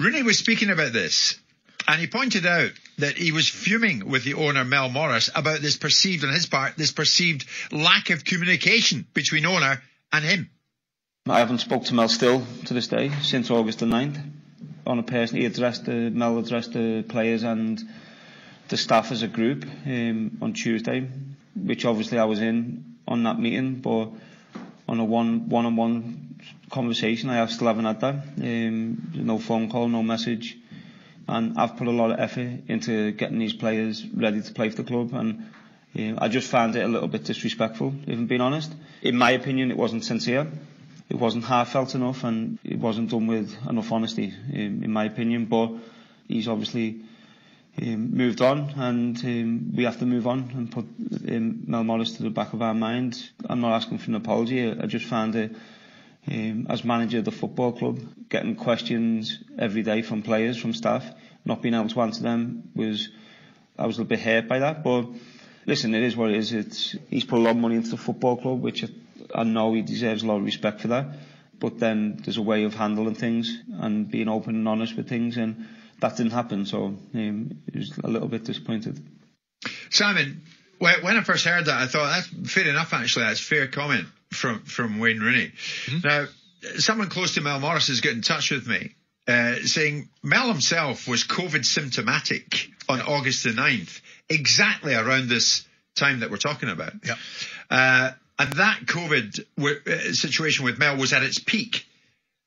Rooney was speaking about this, and he pointed out that he was fuming with the owner, Mel Morris, about this perceived, on his part, this perceived lack of communication between owner and him. I haven't spoke to Mel still to this day since August the 9th. On a person, Mel addressed the players and the staff as a group on Tuesday, which obviously I was in on that meeting, but on a one-on-one conversation I still haven't had that. No phone call, no message, and I've put a lot of effort into getting these players ready to play for the club, and I just found it a little bit disrespectful, if I'm being honest. In my opinion, it wasn't sincere. It wasn't heartfelt enough, and it wasn't done with enough honesty, in my opinion. But he's obviously moved on, and we have to move on and put Mel Morris to the back of our mind. I'm not asking for an apology. I just found it, as manager of the football club, getting questions every day from players, from staff, not being able to answer them, I was a little bit hurt by that. But listen, it is what it is. He's put a lot of money into the football club, which I know he deserves a lot of respect for that. But then there's a way of handling things and being open and honest with things, and that didn't happen. So it was a little bit disappointed. Simon, when I first heard that, I thought that's fair enough. Actually, that's fair comment from Wayne Rooney. Mm-hmm. Now, someone close to Mel Morris has got in touch with me, saying Mel himself was COVID symptomatic on August the 9th, exactly around this time that we're talking about. Yeah. And that COVID situation with Mel was at its peak.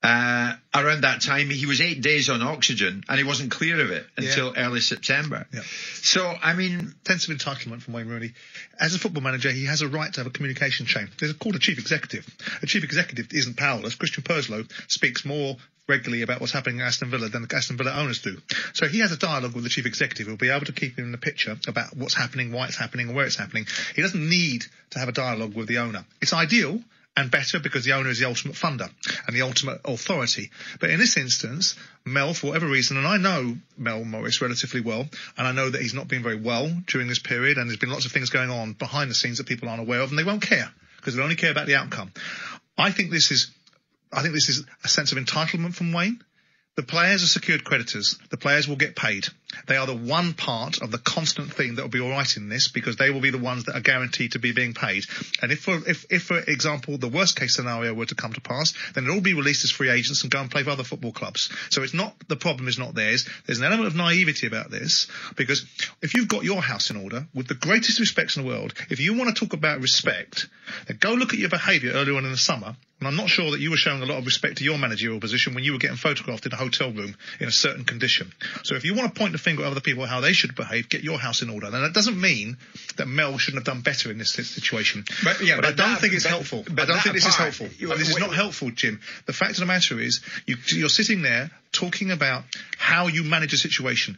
Around that time, he was 8 days on oxygen, and he wasn't clear of it until early September. Yeah. So, I mean, sense of entitlement from Wayne Rooney. As a football manager, he has a right to have a communication chain. There's called a chief executive. A chief executive isn't powerless. Christian Purslow speaks more regularly about what's happening at Aston Villa than the Aston Villa owners do. So he has a dialogue with the chief executive who'll be able to keep him in the picture about what's happening, why it's happening, and where it's happening. He doesn't need to have a dialogue with the owner. It's ideal and better because the owner is the ultimate funder and the ultimate authority. But in this instance, Mel, for whatever reason, and I know Mel Morris relatively well, and I know that he's not been very well during this period, and there's been lots of things going on behind the scenes that people aren't aware of, and they won't care because they only care about the outcome. I think this is a sense of entitlement from Wayne. The players are secured creditors. The players will get paid. They are the one part of the constant thing that will be all right in this, because they will be the ones that are guaranteed to be being paid. And if for example, the worst case scenario were to come to pass, then they'll all be released as free agents and go and play for other football clubs. So the problem is not theirs. There's an element of naivety about this, because if you've got your house in order, with the greatest respects in the world, if you want to talk about respect, then go look at your behaviour earlier on in the summer. And I'm not sure that you were showing a lot of respect to your managerial position when you were getting photographed in a hotel room in a certain condition. So if you want to point the finger at other people how they should behave, get your house in order. Now, that doesn't mean that Mel shouldn't have done better in this situation. But I don't think it's helpful. I don't think this is helpful. This is not helpful, Jim. The fact of the matter is, you're sitting there talking about how you manage a situation.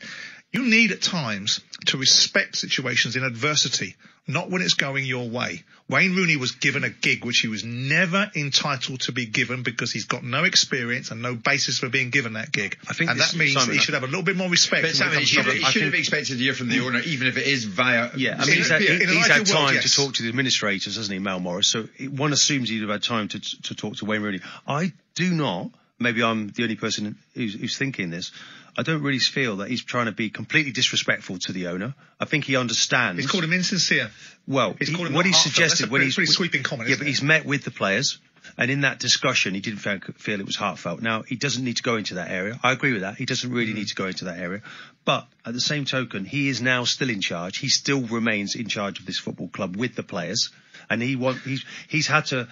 You need at times to respect situations in adversity, not when it's going your way. Wayne Rooney was given a gig which he was never entitled to be given because he's got no experience and no basis for being given that gig. And that means Simon, he should have a little bit more respect. But Simon, he should have expected to hear from the owner, even if it is via... Yeah, I mean, he's had time to talk to the administrators, hasn't he, Mel Morris? So one assumes he'd have had time to talk to Wayne Rooney. I do not, maybe I'm the only person who's thinking this, I don't really feel that he's trying to be completely disrespectful to the owner. I think he understands. He's called him insincere. Well, what he suggested when he's pretty sweeping comment. Yeah, but he's met with the players, and in that discussion, he didn't feel it was heartfelt. Now, he doesn't need to go into that area. I agree with that. He doesn't really need to go into that area. But at the same token, he is now still in charge. He still remains in charge of this football club with the players. And he's at the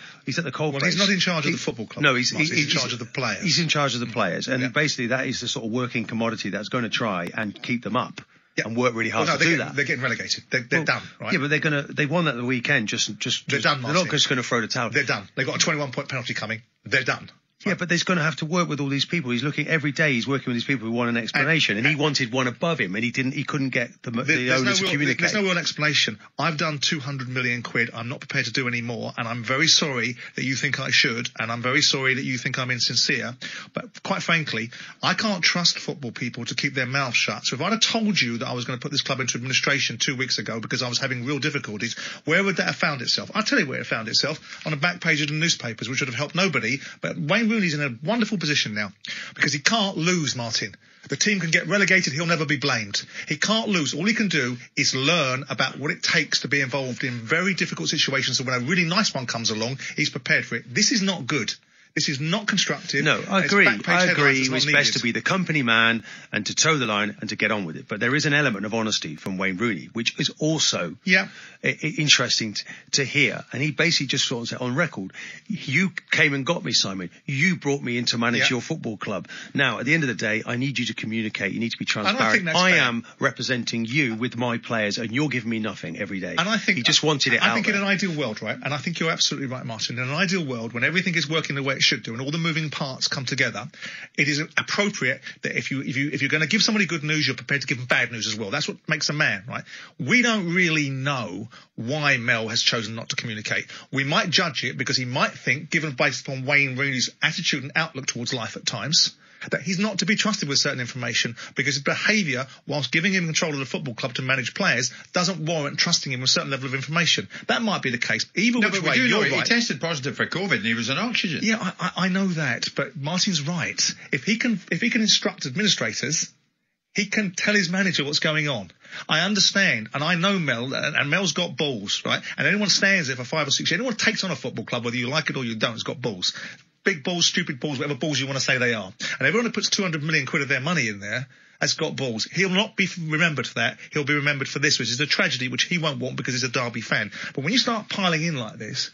coalface. Well, he's not in charge of the football club. No, he's in charge of the players. He's in charge of the players, and basically that is the sort of working commodity that's going to try and keep them up and work really hard to do that. They're getting relegated. They're done, right? Yeah, but they won that the weekend. They're done. They're not just going to throw the towel. They're done. They've got a 21-point penalty coming. They're done. Yeah, but he's going to have to work with all these people. He's looking every day. He's working with these people who want an explanation, and he wanted one above him, and he didn't. He couldn't get the owners to communicate. There's no real explanation. I've done 200 million quid. I'm not prepared to do any more, and I'm very sorry that you think I should, and I'm very sorry that you think I'm insincere. But quite frankly, I can't trust football people to keep their mouths shut. So if I'd have told you that I was going to put this club into administration 2 weeks ago because I was having real difficulties, where would that have found itself? I'll tell you where it found itself, on the back page of the newspapers, which would have helped nobody. But Wayne Rooney's in a wonderful position now because he can't lose, Martin. The team can get relegated. He'll never be blamed. He can't lose. All he can do is learn about what it takes to be involved in very difficult situations. So when a really nice one comes along, he's prepared for it. This is not good. This is not constructive. No, I agree. It's best to be the company man and to toe the line and to get on with it. But there is an element of honesty from Wayne Rooney, which is also interesting to hear. And he basically just sort of said on record, you came and got me, Simon. You brought me in to manage your football club. Now, at the end of the day, I need you to communicate. You need to be transparent. I am representing you with my players and you're giving me nothing every day. And I think he just wanted it out. I think in an ideal world, right? And I think you're absolutely right, Martin. In an ideal world, when everything is working the way it should do and all the moving parts come together, it is appropriate that if you're going to give somebody good news, you're prepared to give them bad news as well. That's what makes a man, right? We don't really know why Mel has chosen not to communicate. We might judge it because he might think, given based upon Wayne Rooney's attitude and outlook towards life at times, that he's not to be trusted with certain information because his behaviour, whilst giving him control of the football club to manage players, doesn't warrant trusting him with a certain level of information. That might be the case. Either which way, you're right. He tested positive for COVID and he was on oxygen. Yeah, I know that, but Martin's right. If he can instruct administrators, he can tell his manager what's going on. I understand, and I know Mel, and Mel's got balls, right? And anyone stands there for 5 or 6 years, anyone takes on a football club, whether you like it or you don't, has got balls. Big balls, stupid balls, whatever balls you want to say they are. And everyone who puts 200 million quid of their money in there has got balls. He'll not be remembered for that. He'll be remembered for this, which is a tragedy, which he won't want because he's a Derby fan. But when you start piling in like this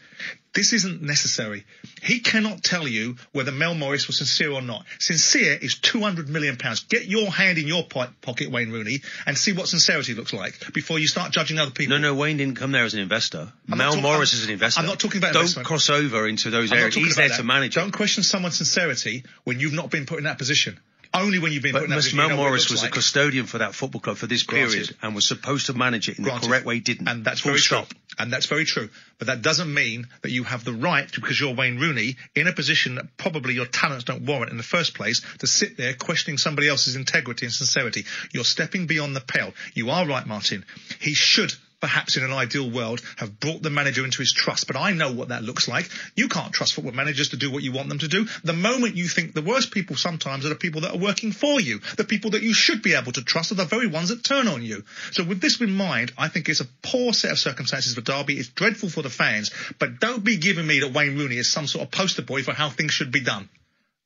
isn't necessary. He cannot tell you whether Mel Morris was sincere or not. Sincere is £200 million. Get your hand in your pocket, Wayne Rooney, and see what sincerity looks like before you start judging other people. No, Wayne didn't come there as an investor. Mel Morris is an investor. I'm not talking about investment. Don't cross over into those areas. He's there to manage. Don't question someone's sincerity when you've not been put in that position. Only when you've been put in that position. Mel Morris was a custodian for that football club for this period and was supposed to manage it in the correct way, didn't. And that's very true. And that's very true. But that doesn't mean that you have the right, because you're Wayne Rooney, in a position that probably your talents don't warrant in the first place, to sit there questioning somebody else's integrity and sincerity. You're stepping beyond the pale. You are right, Martin. He should, perhaps in an ideal world, have brought the manager into his trust. But I know what that looks like. You can't trust football managers to do what you want them to do. The moment you think the worst people sometimes are the people that are working for you, the people that you should be able to trust are the very ones that turn on you. So with this in mind, I think it's a poor set of circumstances for Derby. It's dreadful for the fans. But don't be giving me that Wayne Rooney is some sort of poster boy for how things should be done.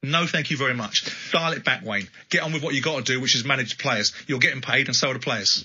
No, thank you very much. Dial it back, Wayne. Get on with what you got to do, which is manage players. You're getting paid and so are the players.